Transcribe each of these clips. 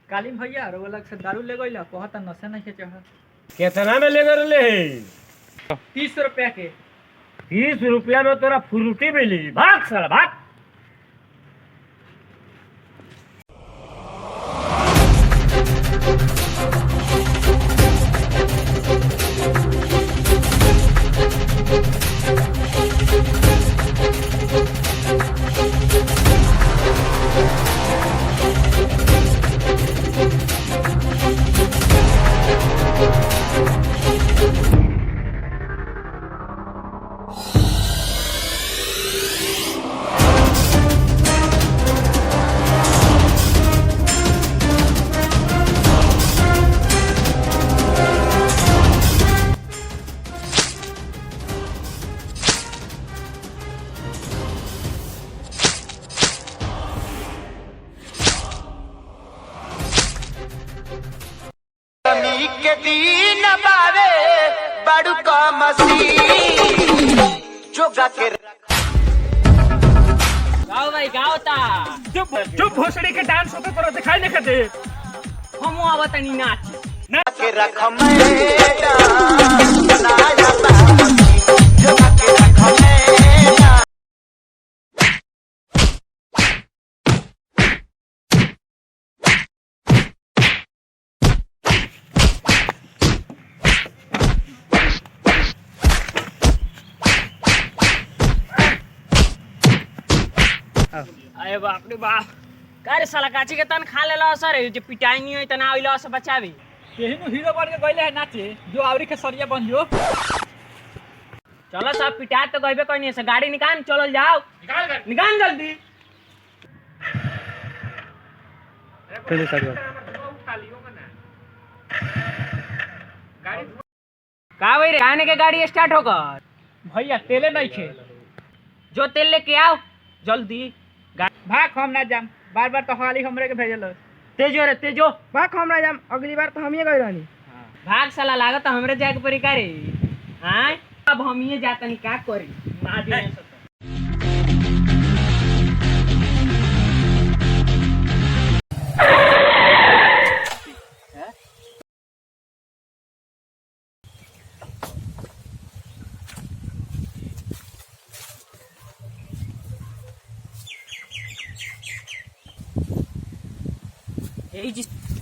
काली भैया रो अलग से दारू ले गइला कहता नशा नहीं चढ़। कितना में ले गए 30 रुपया के। 30 रुपया में तोरा फ्रूटी मिली। भाग साला भाग। के दीन बारे बड़ू का मसी जोगा के गाओ भाई गाओ ता चुप भोसड़ी के डांस होते तोरा दिखाई नहीं दे। हम आवत नहीं नाच के रख मैदान बनाया बासी जोगा के रख मैदान। अरे बाप रे बाप का रे साला काची के तन खा लेला सर जे पिटाई नहीं होई तना आइला से बचावे यही नु हीरो बन के गइले है नाचे जो आवरी के सरिया बन जो। चलो सब पिटा तो गइबे कहीं से गाड़ी निकाल चलल जाओ निकाल जल्दी। चलो सरिया का भाई रे आने के गाड़ी स्टार्ट होकर भैया तेले नहीं खे। जो तेल लेके आओ जल्दी। भाग हम ना जाम बार बार तो खाली हमरे के भेजल। तेजो रे तेजो भाग हम ना जाम अगली बार तो हम ही गई रहनी। भाग साला लागत हमरे जाए के परी का रे हां अब हम ही जातनी का करी मार दिए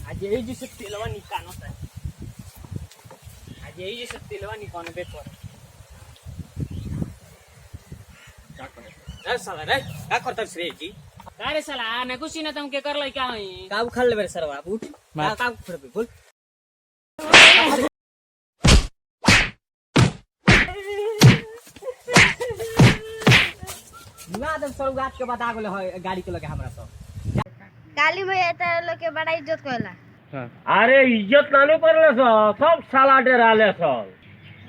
आज यही जिसे तेलवा निकानो था आज यही जिसे तेलवा निकानो बे पर क्या करे रे साला रे क्या करता रे जी का रे साला ना कुछ ना तुम के कर लई का हई का उखाड़ लेबे सरवा उठ का उखाड़ बे बोल ना दम सरुगात के बता गेल है गाड़ी के लगे हमरा सब काली भैया तारा लोग के बड़ा इज्जत करेला। अरे इज्जत नाने करले सब साला डेराले सब।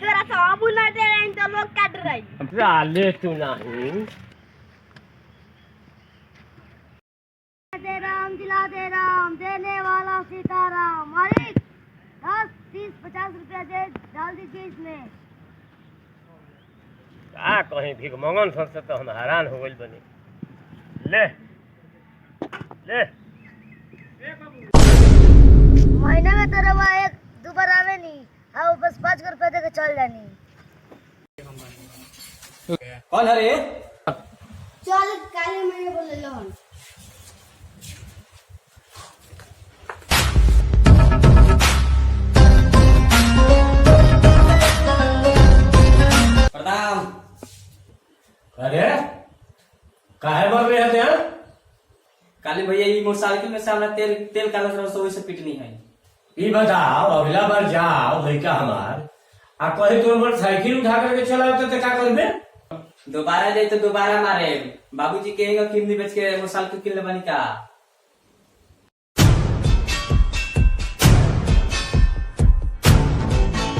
तोरा तो अबू ना दे रही तो लोग काट रही। साले तू नहीं दे राम दिला दे राम देने वाला सीताराम। मालिक 10 30 50 रुपया दे डाल दीजिए इसमें। का कहीं भीख मंगन से तो हम हैरान हो गइल बनी। ले ले महीने में तेरा वहाँ एक दो बार आवे नहीं हाँ बस 5 रुपया दे के चल जानी। कौन है रे चल काली मैंने बोले लोन प्रणाम। अरे काहे बोल रहे थे? काली भैया ये मोटरसाइकिल में से हमरा तेल तेल काला से वही से पिटनी है। ई बताओ अगला बार जाओ लड़का हमार आ कहे तो मोटरसाइकिल उठा करके चलाओ तो क्या करबे? दोबारा जाए तो दोबारा मारे बाबूजी कहेगा किडनी बेच के मोटरसाइकिल किन ले बनी का।